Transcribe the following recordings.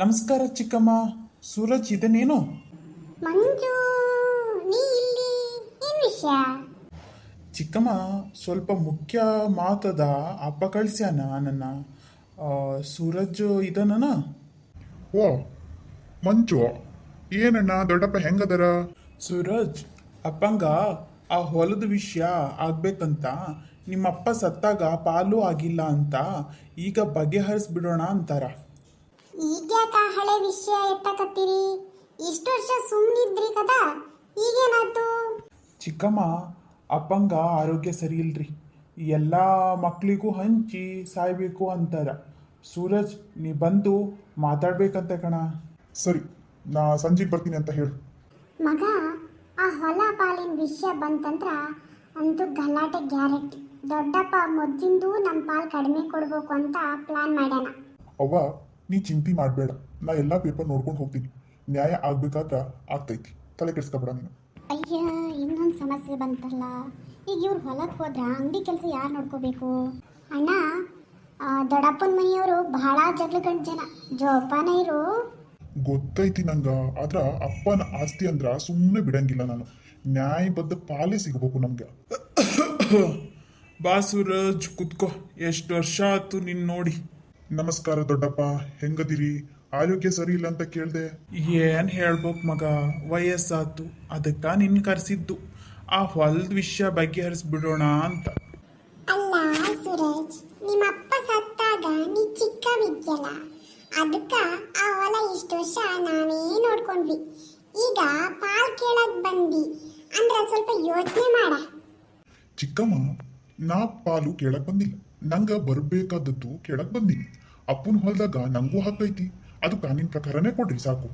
ನಮಸ್ಕಾರ ಚಿಕ್ಕಮ್ಮ. ಸೂರಜ್ ಇದನ್ನೇನು? ಮಂಜು, ನೀ ಇಲ್ಲಿ ಏನ್ ವಿಷಯ? ಚಿಕ್ಕಮ್ಮ, ಸ್ವಲ್ಪ ಮುಖ್ಯ ಮಾತದ. ಅಪ್ಪ ಕಳಿಸ್ಯಾನ ನನ್ನ. ಸೂರಜ್ ಇದನ. ಓ ಮಂಜು, ಏನಣ್ಣ ದೊಡ್ಡಪ್ಪ ಹೆಂಗದರ? ಸೂರಜ್, ಅಪ್ಪಂಗ ಆ ಹೊಲದ ವಿಷಯ ಆಗ್ಬೇಕಂತ. ನಿಮ್ಮಪ್ಪ ಸತ್ತಾಗ ಪಾಲು ಆಗಿಲ್ಲ ಅಂತ ಈಗ ಬಗೆಹರಿಸ್ಬಿಡೋಣ ಅಂತಾರ. ಈಗ್ಯಾಕ ಹಳೆ ವಿಷಯ ಎತ್ತಕತ್ತೀರಿ? ಇಷ್ಟು ವರ್ಷ ಸುಮ್ಮನಿದ್ರಿ ಕದಾ, ಈಗೇನಾಯ್ತು? ಚಿಕ್ಕಮ್ಮ, ಅಪ್ಪಂಗ ಆರೋಗ್ಯ ಸರಿ ಇಲ್ರಿ. ಎಲ್ಲ ಮಕ್ಕಳಿಗೂ ಹಂಚಿ ಸಾಯ್ಬೇಕು ಅಂತಾರ. ಸೂರಜ್, ನೀ ಬಂದು ಮಾತಾಡ್ಬೇಕಂತ ಕಣ. ಸರಿ, ನಾ ಸಂಜೆಗೆ ಬರ್ತೀನಿ ಅಂತ ಹೇಳು. ಮಗ, ಆ ಹೊಲ ಪಾಲಿನ ವಿಷಯ ಬಂತಂದ್ರ ಅಂತೂ ಗಲಾಟೆ ಗ್ಯಾರಂಟಿ. ದೊಡ್ಡಪ್ಪ ಮೊದ್ಲಿಂದು ನಮ್ಮ ಪಾಲ್ ಕಡಿಮೆ ಕೊಡ್ಬೇಕು ಅಂತ ಪ್ಲಾನ್ ಮಾಡ್ಯಾನ. ಅವ್ವ, ನೀ ಚಿಂತೆ ಮಾಡಬೇಡ. ನಾ ಎಲ್ಲ ಪೇಪರ್ ನೋಡ್ಕೊಂಡು ಹೋಗ್ತೀನಿ. ನ್ಯಾಯ ಆಗ್ಬೇಕಾದ್ರ ಆಗ್ತೈತಿ. ತಲೆ ಕೆಡಿಸ್ಕೊಬೇಡ ನೀನು. ಅಯ್ಯ, ಇನ್ನೊಂದು ಸಮಸ್ಯೆ ಬಂತಲ್ಲ. ಈಗ ಇವ್ರು ಹೊಲಕ್ಕೆ ಹೋದ್ರ ಅಂಗಡಿ ಕೆಲಸ ಯಾರು ನೋಡ್ಕೋಬೇಕು? ಅಣ್ಣ, ದೊಡ್ಡಪ್ಪನ ಮನೆಯವರು ಬಹಳ ಜಗಳ ಜನ. ಜೋಪಾನ ಇರು. ಗೊತ್ತೈತಿ ನಂಗ. ಆದ್ರ ಅಪ್ಪನ ಆಸ್ತಿ ಅಂದ್ರ ಸುಮ್ಮನೆ ಬಿಡಂಗಿಲ್ಲ ನಾನು. ನ್ಯಾಯಬದ್ಧ ಪಾಲೇ ಸಿಗಬೇಕು ನಮ್ಗೆ. ಬಾ ಸೂರಜ್, ಕುತ್ಕೋ. ಎಷ್ಟು ವರ್ಷ ಆಯ್ತು ನಿನ್ ನೋಡಿ. ನಮಸ್ಕಾರ ದೊಡ್ಡಪ್ಪ, ಹೆಂಗದಿರಿ? ಆರೋಗ್ಯ ಸರಿ ಇಲ್ಲ ಅಂತ ಕೇಳ್ದೆ. ಏನ್ ಹೇಳ್ಬೇಕು ಮಗ, ವಯಸ್ಸಾತು. ಅದಕ್ಕ ನಿನ್ ಕರೆಸಿದ್ದು ಆ ಹೊಲದ ವಿಷಯ ಬಗೆಹರಿಸ್ಬಿಡೋಣ ಅಂತ. ಅಲ್ಲ ಸೂರಜ್, ನಿಮ್ಮಪ್ಪ ಸತ್ತಾಗ ನೀ ಚಿಕ್ಕವಿದ್ಯಲ್ಲ, ಅದಕ್ಕ ಆ ಹೊಲ ಇಷ್ಟು ವರ್ಷ ನಾವೇ ನೋಡ್ಕೊಂಡ್ವಿ. ಈಗ ಪಾಲ್ ಕೇಳಕ್ ಬಂದಿ ಅಂದ್ರ ಸ್ವಲ್ಪ ಯೋಚನೆ ಮಾಡ. ಚಿಕ್ಕಮ್ಮ, ನಾ ಪಾಲು ಕೇಳಕ್ ಬಂದಿಲ್ಲ. ನಂಗ ಬರ್ಬೇಕಾದದ್ದು ಕೇಳಕ್ ಬಂದೀನಿ. ಅಪ್ಪನ ಹೊಲದಾಗ ನಂಗೂ ಹಕ್ಕೈತಿ. ಅದು ಕಾನೂನಿನ ಪ್ರಕಾರನೇ ಕೊಡ್ರಿ ಸಾಕು.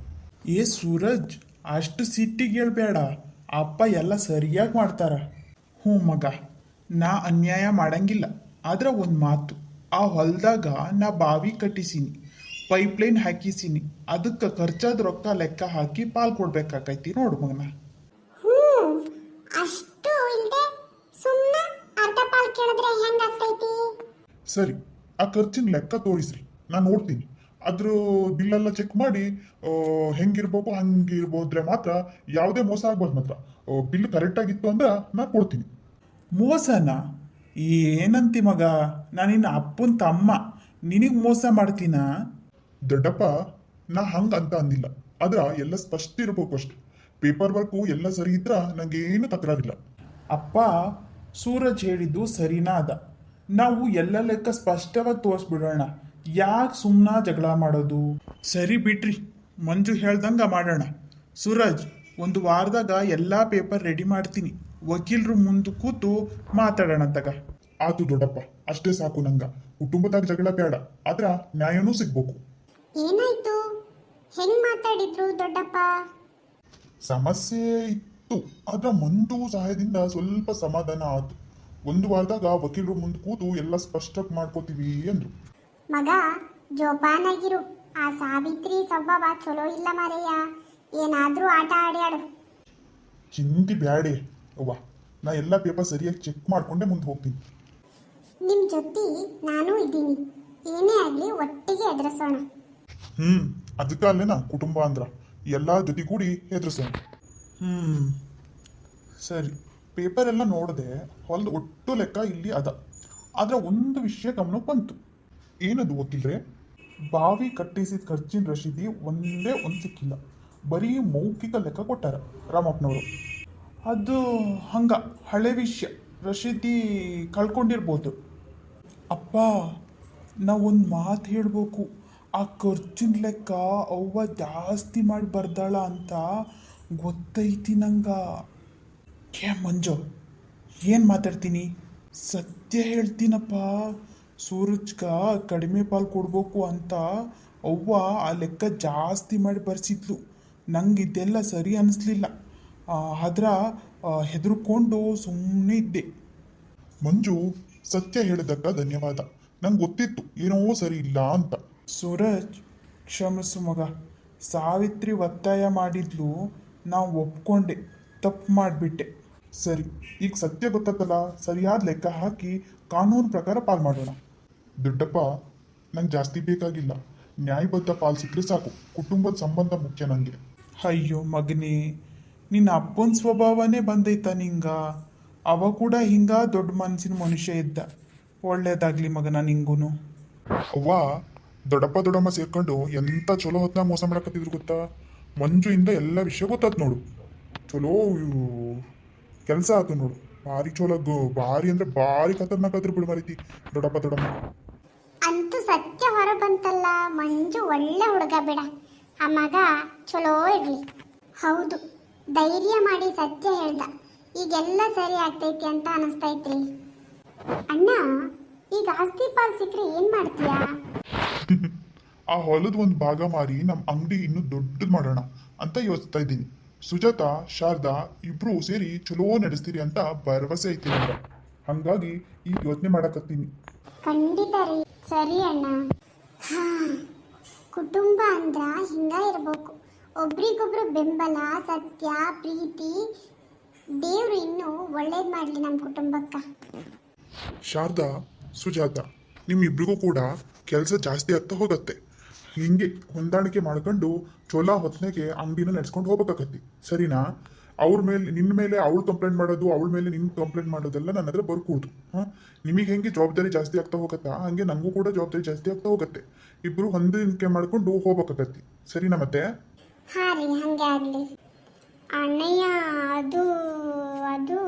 ಏ ಸೂರಜ್, ಅಷ್ಟು ಸಿಟ್ಟಿಗೆ ಹೇಳ್ಬೇಡ. ಅಪ್ಪ ಎಲ್ಲ ಸರಿಯಾಗಿ ಮಾಡ್ತಾರ. ಹ್ಞೂ ಮಗ, ನಾ ಅನ್ಯಾಯ ಮಾಡಂಗಿಲ್ಲ. ಆದ್ರೆ ಒಂದು ಮಾತು, ಆ ಹೊಲದಾಗ ನಾ ಬಾವಿ ಕಟ್ಟಿಸೀನಿ, ಪೈಪ್ಲೈನ್ ಹಾಕಿಸೀನಿ. ಅದಕ್ಕೆ ಖರ್ಚಾದ ರೊಕ್ಕ ಲೆಕ್ಕ ಹಾಕಿ ಪಾಲ್ ಕೊಡ್ಬೇಕಾಕೈತಿ ನೋಡು ಮಗನ. ಅಷ್ಟು ಇಲ್ದೆ ಸುಮ್ಮನೆ ಅರ್ಧ ಪಾಲ್ ಕೇಳಿದ್ರೆ ಹೆಂಗಾಗ್ತೈತಿ? ಸರಿ, ಆ ಖರ್ಚಿನ ಲೆಕ್ಕ ತೋರಿಸ್ರಿ, ನಾನು ನೋಡ್ತೀನಿ. ಅದ್ರ ಬಿಲ್ಲೆಲ್ಲ ಚೆಕ್ ಮಾಡಿ ಹೆಂಗಿರ್ಬೇಕು ಹಂಗಿರ್ಬೋದ್ರೆ ಮಾತ್ರ, ಯಾವುದೇ ಮೋಸ ಆಗ್ಬಾರ್ದು ಮಾತ್ರ. ಬಿಲ್ ಕರೆಕ್ಟ್ ಆಗಿತ್ತು ಅಂದ್ರೆ ನಾ ಕೊಡ್ತೀನಿ. ಮೋಸನ? ಏನಂತಿ ಮಗ, ನಾನಿನ್ನ ಅಪ್ಪನ ತಮ್ಮ, ನಿನಗೆ ಮೋಸ ಮಾಡ್ತೀನ? ದೊಡ್ಡಪ್ಪ, ನಾ ಹಂಗ ಅಂತ ಅಂದಿಲ್ಲ. ಆದ್ರ ಎಲ್ಲ ಸ್ಪಷ್ಟ ಇರ್ಬೇಕು ಅಷ್ಟೆ. ಪೇಪರ್ ವರ್ಕು ಎಲ್ಲ ಸರಿ ಇದ್ರ ನಂಗೇನು ತಕರಾರಿಲ್ಲ. ಅಪ್ಪ ಸೂರಜ್ ಹೇಳಿದ್ದು ಸರಿನಾ ಅದ. ನಾವು ಎಲ್ಲ ಲೆಕ್ಕ ಸ್ಪಷ್ಟವಾಗಿ ತೋರಿಸ್ಬಿಡೋಣ. ಯಾಕೆ ಸುಮ್ಮನೆ ಜಗಳ ಮಾಡೋದು? ಸರಿ ಬಿಡ್ರಿ, ಮಂಜು ಹೇಳ್ದಂಗ ಮಾಡೋಣ. ಸೂರಜ್, ಒಂದು ವಾರದಾಗ ಎಲ್ಲ ಪೇಪರ್ ರೆಡಿ ಮಾಡ್ತೀನಿ. ವಕೀಲರು ಮುಂದೆ ಕೂತು ಮಾತಾಡೋಣ ತಗ. ಆತು ದೊಡ್ಡಪ್ಪ, ಅಷ್ಟೇ ಸಾಕು ನಂಗ. ಕುಟುಂಬದಾಗ ಜಗಳ ಬೇಡ, ಆದ್ರ ನ್ಯಾಯನೂ ಸಿಗ್ಬೇಕು. ಏನಾಯ್ತು? ಹೆಂಗ್ ಮಾತಾಡಿದ್ರು ದೊಡ್ಡಪ್ಪ? ಸಮಸ್ಯೆ ಇತ್ತು, ಆದ್ರ ಮಂದು ಸಹಾಯದಿಂದ ಸ್ವಲ್ಪ ಸಮಾಧಾನ ಆತು. ಒಂದು ವಾರದಾಗ ವಕೀಲರು ಮುಂದೆ ಕೂತು ಎಲ್ಲ ಸ್ಪಷ್ಟ ಮಾಡ್ಕೋತೀವಿ ಅಂದ್ರು. ಮಗ, ಜೋಪಾನಾಗಿರು. ಆ ಸಾವಿತ್ರಿ ಸ್ವಭಾವ ಚಲೋ ಇಲ್ಲ ಮಾರಯ್ಯ. ಏನಾದ್ರೂ ಆಟ ಆಡ್ಯಾಡು. ಚಿಂತಿ ಬ್ಯಾಡೆ ಅವ್ವ, ನಾ ಎಲ್ಲ ಪೇಪರ್ ಸರಿಯಾಗಿ ಚೆಕ್ ಮಾಡ್ಕೊಂಡೆ ಮುಂದೆ ಹೋಗ್ತೀನಿ. ನಿಮ್ ಜೊತೆ ನಾನು ಇದ್ದೀನಿ. ಏನೇ ಆಗ್ಲಿ ಒಟ್ಟಿಗೆ ಎದುರಿಸೋಣ. ಅದಕ್ಕ ಅಲ್ಲೇನಾ ಕುಟುಂಬ ಅಂದ್ರ, ಎಲ್ಲ ಜೊತೆಗೂಡಿ ಹೆದರ್ಸೋಣ. ಸರಿ, ಪೇಪರ್ ಎಲ್ಲ ನೋಡದೆ ಹೊಲದ ಒಟ್ಟು ಲೆಕ್ಕ ಇಲ್ಲಿ ಅದ. ಆದ್ರೆ ಒಂದು ವಿಷಯ ಗಮನಕ್ಕೆ ಬಂತು. ಏನದು ವಕೀಲ್ರೆ? ಬಾವಿ ಕಟ್ಟಿಸಿದ ಖರ್ಚಿನ ರಶೀದಿ ಒಂದೇ ಒಂದು ಸಿಕ್ಕಿಲ್ಲ. ಬರೀ ಮೌಖಿಕ ಲೆಕ್ಕ ಕೊಟ್ಟಾರ ರಾಮಪ್ಪನವರು. ಅದು ಹಂಗ ಹಳೆ ವಿಷಯ, ರಶೀದಿ ಕಳ್ಕೊಂಡಿರ್ಬೋದು. ಅಪ್ಪ, ನಾ ಒಂದು ಮಾತು ಹೇಳ್ಬೇಕು. ಆ ಖರ್ಚಿನ ಲೆಕ್ಕ ಅವ್ವ ಜಾಸ್ತಿ ಮಾಡಿ ಬರ್ದಾಳ ಅಂತ ಗೊತ್ತೈತಿ ನಂಗ. ಮಂಜು, ಏನು ಮಾತಾಡ್ತೀನಿ? ಸತ್ಯ ಹೇಳ್ತೀನಪ್ಪ. ಸೂರಜ್ಗ ಕಡಿಮೆ ಪಾಲು ಕೊಡ್ಬೇಕು ಅಂತ ಅವ್ವ ಆ ಲೆಕ್ಕ ಜಾಸ್ತಿ ಮಾಡಿ ಬರ್ಸಿದ್ಲು. ನಂಗೆ ಇದೆಲ್ಲ ಸರಿ ಅನ್ನಿಸ್ಲಿಲ್ಲ. ಆದ್ರೆ ಹೆದರ್ಕೊಂಡು ಸುಮ್ಮನೆ ಇದ್ದೆ. ಮಂಜು, ಸತ್ಯ ಹೇಳಿದಕ್ಕ ಧನ್ಯವಾದ. ನಂಗೆ ಗೊತ್ತಿತ್ತು ಏನೋ ಸರಿ ಇಲ್ಲ ಅಂತ. ಸೂರಜ್, ಕ್ಷಮಿಸು ಮಗ. ಸಾವಿತ್ರಿ ಒತ್ತಾಯ ಮಾಡಿದ್ಲು, ನಾವು ಒಪ್ಕೊಂಡೆ, ತಪ್ಪು ಮಾಡಿಬಿಟ್ಟೆ. ಸರಿ, ಈಗ ಸತ್ಯ ಗೊತ್ತತ್ತಲ್ಲ, ಸರಿಯಾದ ಲೆಕ್ಕ ಹಾಕಿ ಕಾನೂನು ಪ್ರಕಾರ ಪಾಲ್ ಮಾಡೋಣ. ದೊಡ್ಡಪ್ಪ, ನಂಗೆ ಜಾಸ್ತಿ ಬೇಕಾಗಿಲ್ಲ. ನ್ಯಾಯಬದ್ಧ ಪಾಲ್ ಸಿಕ್ಕರೆ ಸಾಕು. ಕುಟುಂಬದ ಸಂಬಂಧ ಮುಖ್ಯ ನನಗೆ. ಅಯ್ಯೋ ಮಗನೇ, ನಿನ್ನ ಅಪ್ಪನ ಸ್ವಭಾವನೇ ಬಂದೈತ ನಿಂಗ. ಅವ ಕೂಡ ಹಿಂಗ ದೊಡ್ಡ ಮನಸ್ಸಿನ ಮನುಷ್ಯ ಇದ್ದ. ಒಳ್ಳೇದಾಗ್ಲಿ ಮಗನ ನಿಂಗೂನು. ಅವ್ವ ದೊಡ್ಡಪ್ಪ ದೊಡ್ಡಮ್ಮ ಸೇರ್ಕೊಂಡು ಎಂತ ಚಲೋ ಹೊತ್ನಾಗ ಮೋಸ ಮಾಡಕತ್ತಿದ್ರು ಗೊತ್ತಾ. ಮಂಜುಯಿಂದ ಎಲ್ಲ ವಿಷಯ ಗೊತ್ತಾತ್ ನೋಡು. ಚಲೋ ಕೆಲಸ ಆತು ನೋಡು. ಭಾರಿ ಚಲೋ ಭಾರಿ ಅಂದ್ರೆ ಭಾರಿ ಖತರ್ನಾಕ್ ಆದ್ರು ಬಿಡು ಮರೀತಿ ದೊಡ್ಡಪ್ಪ ದೊಡ್ಡಮ್ಮ. ಅಂತೂ ಸತ್ಯ ಹೊರ ಬಂತಲ್ಲ, ಮಂಜು ಒಳ್ಳೆ ಹುಡುಗ ಬಿಡ. ಆ ಮಗ ಚಲೋ ಇರ್ಲಿ. ಹೌದು, ಧೈರ್ಯ ಮಾಡಿ ಸತ್ಯ ಹೇಳ್ದ. ಈಗೆಲ್ಲ ಸರಿ ಆಗ್ತೈತಿ ಅಂತ ಅನಿಸ್ತೈತ್ರಿ. ಅಣ್ಣ, ಈಗ ಆಸ್ತಿ ಪಾಲ್ ಸಿಕ್ಕರೆ ಏನ್ ಮಾಡ್ತೀಯಾ? ಆ ಹೊಲದ ಒಂದು ಭಾಗ ಮಾರಿ ನಮ್ಮ ಅಂಗಡಿ ಇನ್ನೂ ದೊಡ್ಡದು ಮಾಡೋಣ ಅಂತ ಯೋಚಿಸ್ತಾ ಇದ್ದೀನಿ. ಸುಜಾತ ಶಾರದಾ ಇಬ್ರು ಸೇರಿ ಚಲೋ ನಡೆಸ್ತೀರಿ ಅಂತ ಭರವಸೆ ಐತಿ ನನಗೆ. ಹಂಗಾಗಿ ಈಗ ಯೋಚನೆ ಮಾಡಕತ್ತೀನಿ. ಖಂಡಿತ ರೀ. ಸರಿ ಅಣ್ಣ. ಹಾ, ಕುಟುಂಬ ಅಂದ್ರ ಹಿಂಗ ಇರ್ಬೇಕು. ಒಬ್ರಿಗೊಬ್ರು ಬೆಂಬಲ, ಸತ್ಯ, ಪ್ರೀತಿ. ದೇವ್ರು ಇನ್ನೂ ಒಳ್ಳೇದ್ ಮಾಡ್ಲಿ ನಮ್ಮ ಕುಟುಂಬಕ್ಕ. ಶಾರದಾ, ಸುಜಾತ, ನಿಮ್ಮಿಬ್ರಿಗೂ ಕೂಡ ಕೆಲಸ ಜಾಸ್ತಿ ಆಗ್ತಾ ಹೋಗತ್ತೆ. ಹಿಂಗೆ ಹೊಂದಾಣಿಕೆ ಮಾಡ್ಕೊಂಡು ಚೋಲಾ ಹೊತ್ನೆಗೆ ಅಂಗಡಿನ ನಡ್ಸ್ಕೊಂಡು ಹೋಗ್ಬೇಕಾಗತ್ತಿ. ಸರಿನಾ? ಅವ್ರ ಮೇಲೆ ನಿನ್ನ ಮೇಲೆ ಅವಳು ಕಂಪ್ಲೇಂಟ್ ಮಾಡೋದು, ಅವಳ ಮೇಲೆ ನಿನ್ನ ಕಂಪ್ಲೇಂಟ್ ಮಾಡೋದೆಲ್ಲ ನನ್ನ ಹತ್ರ ಬರ್ಕೂಡ್ದು. ನಿಮಗೆ ಹೆಂಗೆ ಜವಾಬ್ದಾರಿ ಜಾಸ್ತಿ ಆಗ್ತಾ ಹೋಗತ್ತಾ, ಹಂಗೆ ನನಗೂ ಕೂಡ ಜವಾಬ್ದಾರಿ ಜಾಸ್ತಿ ಆಗ್ತಾ ಹೋಗುತ್ತೆ. ಇಬ್ರು ಹೊಂದಾಣಿಕೆ ಮಾಡ್ಕೊಂಡು ಹೋಗ್ಬೇಕಾಗತ್ತಿ. ಸರಿನಾ? ಮತ್ತೆ ಹಾ ರೀ, ಹಂಗೆ ಆಗ್ಲಿ. ಅಣ್ಣಯ್ಯ, ಅದು ಅದು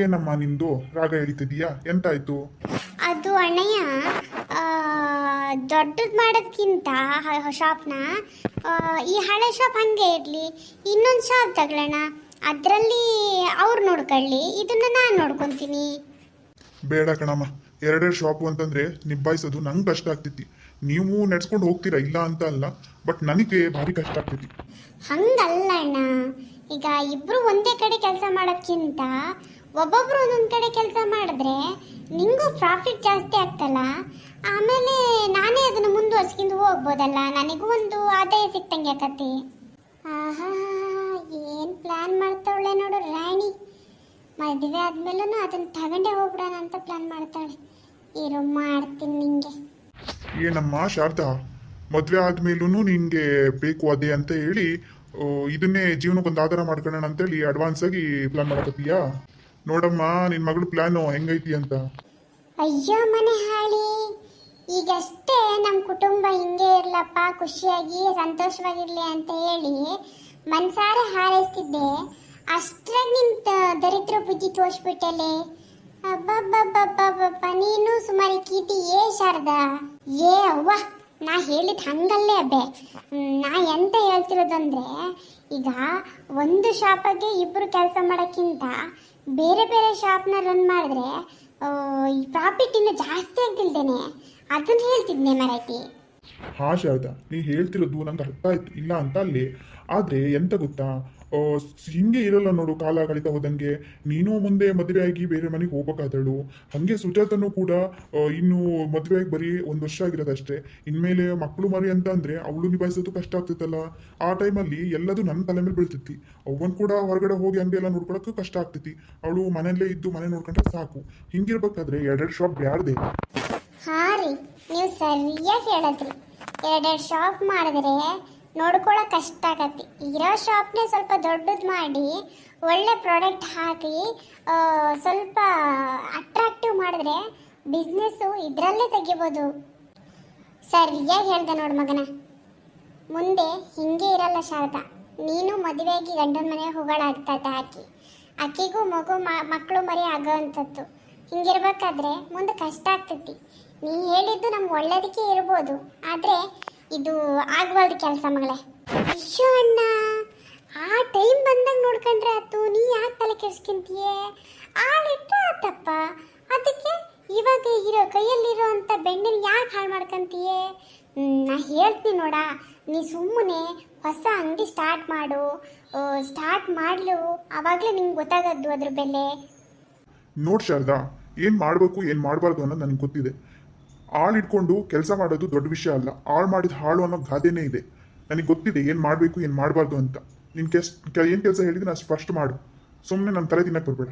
ಏನಮ್ಮ ನಿಂದು ರಾಗ ಎಳಿತಿದೀಯಾ? ಎಂತಾಯ್ತು? ಅದು ಅಣ್ಣಯ್ಯ, ದೊಡ್ಡದು ಮಾಡೋದ್ಕಿಂತ ಶಾಪ್ನ ಈ ಹಳೆ ಶಾಪ್ ಹಂಗೆ ಇರಲಿ, ಇನ್ನೊಂದು ಶಾಪ್ ತಗೊಳ್ಳೋಣ. ಅದರಲ್ಲಿ ಅವ್ರು ನೋಡ್ಕೊಳ್ಳಿ, ಇದನ್ನ ನಾನು ನೋಡ್ಕೊತೀನಿ. ಬೇಡ ಕಣಮ್ಮ, ಎರಡೆರಡು ಶಾಪು ಅಂತಂದ್ರೆ ನಿಭಾಯಿಸೋದು ನಂಗೆ ಕಷ್ಟ ಆಗ್ತೈತಿ. ನೀವು ನಡ್ಸ್ಕೊಂಡು ಹೋಗ್ತೀರಾ, ಇಲ್ಲ ಅಂತ ಅಲ್ಲ, ಬಟ್ ನನಗೆ ಭಾರಿ ಕಷ್ಟ ಆಗ್ತೈತಿ. ಹಂಗಲ್ಲ ಅಣ್ಣ, ಈಗ ಇಬ್ರು ಒಂದೇ ಕಡೆ ಕೆಲಸ ಮಾಡೋದ್ಕಿಂತ ಒಬ್ಬೊಬ್ರು ಒಂದೊಂದು ಕಡೆ ಕೆಲಸ ಮಾಡಿದ್ರೆ ನಿಂಗೂ ಪ್ರಾಫಿಟ್ ಜಾಸ್ತಿ ಆಗ್ತಲ್ಲ. ಆಮೇಲೆ ನಾನೇ ಅದನ್ನು ಮುಂದುವರ್ಸ್ಕೊಂಡು ಹೋಗ್ಬೋದಲ್ಲ, ನನಗೂ ಒಂದು ಆದಾಯ ಸಿಕ್ತಂಗೆ ಆಕತಿ. ಆಹಾ, ಏನು ಪ್ಲಾನ್ ಮಾಡ್ತಾವಳೆ ನೋಡು ರಾಣಿ. ಮದುವೆ ಆದ್ಮೇಲೂ ಅದನ್ನ ತಗೊಂಡೇ ಹೋಗ್ಬಿಡೋಣ ಅಂತ ಪ್ಲಾನ್ ಮಾಡ್ತಾಳೆ. ಇರೋ, ಮಾಡ್ತೀನಿ ನಿಂಗೆ. ಏನಮ್ಮ ಶಾರದಾ, ಮದ್ವೆ ಆದ್ಮೇಲೂ ನಿನ್ಗೆ ಬೇಕು ಅದೇ ಅಂತ ಹೇಳಿ ಇದನ್ನೇ ಜೀವನಕ್ಕೊಂದು ಆಧಾರ ಮಾಡ್ಕೊಳ್ಳೋಣ ಅಂತೇಳಿ ಅಡ್ವಾನ್ಸ್ ಆಗಿ ಪ್ಲಾನ್ ಮಾಡಕತ್ತೀಯಾ? ನೋಡಮ್ಮ ನಿನ್ ಮಗಳು ಪ್ಲಾನು ಹೆಂಗೈತಿ ಅಂತ. ಅಯ್ಯೋ ಮನೆ ಹಾಳಿ, ಈಗಷ್ಟೇ ನಮ್ಮ ಕುಟುಂಬ ಹಿಂಗೆ ಇರ್ಲಪ್ಪ, ಖುಷಿಯಾಗಿ ಸಂತೋಷವಾಗಿರ್ಲಿ ಅಂತ ಹೇಳಿ ಮನ್ಸಾರೆ ಹಾರೈಸ್ತಿದ್ದೆ. ಅಷ್ಟ್ರಾಗ ನಿಂತ ದರಿದ್ರ ಬುದ್ಧಿ ತೋರಿಸ್ಬಿಟ್ಟಲೆ. ಅಬ್ಬಬ್ಬಬ್ಬಬ್ಬಬ್ಬ, ನೀನು ಸುಮಾರಿ ಕೀಟಿ. ಏ ಶಾರದಾ, ಏ ಅವ್ವ, ನಾ ಹೇಳಿದ ಹಂಗಲ್ಲೇ ಅಬ್ಬೆ. ನಾ ಎಂತ ಹೇಳ್ತಿರೋದಂದ್ರೆ, ಈಗ ಒಂದು ಶಾಪಾಗೆ ಇಬ್ಬರು ಕೆಲಸ ಮಾಡೋಕ್ಕಿಂತ ಬೇರೆ ಬೇರೆ ಶಾಪ್ನ ರನ್ ಮಾಡಿದ್ರೆ ಈ ಪ್ರಾಫಿಟ್ ಇನ್ನೂ ಜಾಸ್ತಿ ಆಗ್ತಿಲ್ದೇನೆ, ಅದನ್ನ ಹೇಳ್ತಿದ್ನೆ ಮರೈತಿ. ಹಾ ಶಾರದಾ, ನೀ ಹೇಳ್ತಿರೋದು ನಂಗೆ ಅರ್ಥ ಆಯ್ತು, ಇಲ್ಲ ಅಂತ ಅಲ್ಲಿ. ಆದ್ರೆ ಎಂತ ಗೊತ್ತಾ, ಹಿಂಗೆ ಇರಲ್ಲ ನೋಡು. ಕಾಲ ಕಳೀತಾ ಹೋದಂಗೆ ನೀನು ಮುಂದೆ ಮದುವೆ ಆಗಿ ಬೇರೆ ಮನೆಗೆ ಹೋಗ್ಬೇಕಾದಳು. ಹಂಗೆ ಸುಜಾತನೂ ಕೂಡ ಇನ್ನು ಮದುವೆ ಆಗಿ ಬರೀ 1 ವರ್ಷ ಆಗಿರೋದಷ್ಟೇ. ಇನ್ಮೇಲೆ ಮಕ್ಕಳು ಮರಿ ಅಂತ ಅಂದ್ರೆ ಅವಳು ನಿಭಾಯಿಸೋದು ಕಷ್ಟ ಆಗ್ತೈತಲ್ಲ. ಆ ಟೈಮಲ್ಲಿ ಎಲ್ಲದೂ ನನ್ನ ತಲೆ ಮೇಲೆ ಬೀಳ್ತೈತಿ. ಅವನ್ ಕೂಡ ಹೊರಗಡೆ ಹೋಗಿ ಹಂಗೆಲ್ಲ ನೋಡ್ಕೊಳಕ್ಕೂ ಕಷ್ಟ ಆಗ್ತೈತಿ. ಅವಳು ಮನೆಯಲ್ಲೇ ಇದ್ದು ಮನೆ ನೋಡ್ಕೊಂಡ್ರೆ ಸಾಕು. ಹಿಂಗಿರ್ಬೇಕಾದ್ರೆ ಎರಡೆರಡು ಶಾಪ್ ಬ್ಯಾಡ್ದೆ. ಹಾ ರೀ, ನೀವು ಸರಿಯಾಗಿ ಹೇಳಿದ್ರಿ. ಎರಡೆರಡು ಶಾಪ್ ಮಾಡಿದ್ರೆ ನೋಡ್ಕೊಳ್ಳೋಕೆ ಕಷ್ಟ ಆಗತ್ತೆ. ಇರೋ ಶಾಪ್ನೇ ಸ್ವಲ್ಪ ದೊಡ್ಡದು ಮಾಡಿ ಒಳ್ಳೆ ಪ್ರಾಡಕ್ಟ್ ಹಾಕಿ ಸ್ವಲ್ಪ ಅಟ್ರಾಕ್ಟಿವ್ ಮಾಡಿದ್ರೆ ಬಿಸ್ನೆಸ್ಸು ಇದರಲ್ಲೇ ತೆಗಿಬೋದು. ಸರಿಯಾಗಿ ಹೇಳ್ದೆ ನೋಡು ಮಗನ. ಮುಂದೆ ಹಿಂಗೆ ಇರಲ್ಲ ಶಾರದಾ. ನೀನು ಮದುವೆಯಾಗಿ ಗಂಡನ ಮನೆಗೆ ಹೋಗೋಳಾಗ್ತದೆ. ಆಕಿಗೂ ಮಕ್ಕಳು ಮರಿ ಆಗೋ ಅಂಥದ್ದು. ಹಿಂಗಿರ್ಬೇಕಾದ್ರೆ ಮುಂದೆ ಕಷ್ಟ ಆಗ್ತೈತಿ. ನೀ ಹೇಳಿದ್ದು ನಮ್ಗೆ ಒಳ್ಳೇದಕ್ಕೆ ಇರ್ಬೋದು, ಆದರೆ ಇದು ಆಗಬಾರ್ದು ಕೆಲಸ ಮಗಳೇ. ಅಯ್ಯೋ ಅಣ್ಣ, ಆ ಟೈಮ್ ಬಂದಾಗ ನೋಡ್ಕೊಂಡ್ರೆ ಆತು. ನೀ ಯಾಕೆ ತಲೆ ಕೆಡ್ಸ್ಕೊಂತೀಯೇ? ಆಳಿಟ್ರೆ ಆತಪ್ಪ. ಅದಕ್ಕೆ ಇವಾಗ ಕೈಯಲ್ಲಿರೋ ಅಂಥ ಬೆಣ್ಣೆನ ಯಾಕೆ ಹಾಳು ಮಾಡ್ಕೊಂತೀಯೇ? ನಾ ಹೇಳ್ತೀನಿ ನೋಡ, ನೀ ಸುಮ್ಮನೆ ಹೊಸ ಅಂಗಡಿ ಸ್ಟಾರ್ಟ್ ಮಾಡು. ಸ್ಟಾರ್ಟ್ ಮಾಡಲು ಆವಾಗಲೇ ನಿಂಗೆ ಗೊತ್ತಾಗದ್ದು ಅದ್ರ ಬೆಲೆ. ನೋಡ್ ಶಾರದಾ, ಏನ್ ಮಾಡ್ಬೇಕು ಏನ್ ಮಾಡಬಾರ್ದು ಅನ್ನೋದು ನನಗೆ ಗೊತ್ತಿದೆ. ಆಳು ಇಟ್ಕೊಂಡು ಕೆಲಸ ಮಾಡೋದು ದೊಡ್ಡ ವಿಷಯ ಅಲ್ಲ. ಆಳು ಮಾಡಿದ ಹಾಳು ಅನ್ನೋ ಗಾದೆನೇ ಇದೆ. ನನಗೆ ಗೊತ್ತಿದೆ ಏನ್ ಮಾಡಬೇಕು ಏನ್ ಮಾಡಬಾರ್ದು ಅಂತ. ನಿನ್ ಏನ್ ಕೆಲಸ ಹೇಳಿದ್ರೆ ಅಷ್ಟು ಫಸ್ಟ್ ಮಾಡು. ಸುಮ್ಮನೆ ನನ್ನ ತಲೆ ತಿನ್ನಕ್ಕೆ ಬರ್ಬೇಡ.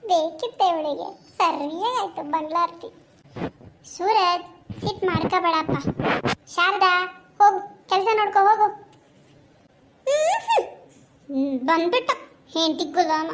ಬೇಕಿತ್ತೆ ಅವಳಿಗೆ. ಸರಿಯಾಗಾಯ್ತು ಬಂಗ್ಲಾರ್ತಿ. ಸೂರಜ್, ಸಿಟ್ ಮಾಡ್ಕೋಬೇಡಪ್ಪ. ಶಾರದಾ, ಹೋಗು ಕೆಲಸ ನೋಡ್ಕೊ ಹೋಗು. ಬಂದ್ಬಿಟ್ಟ ಹೆಂಡತಿ ಗುಲಾಮ.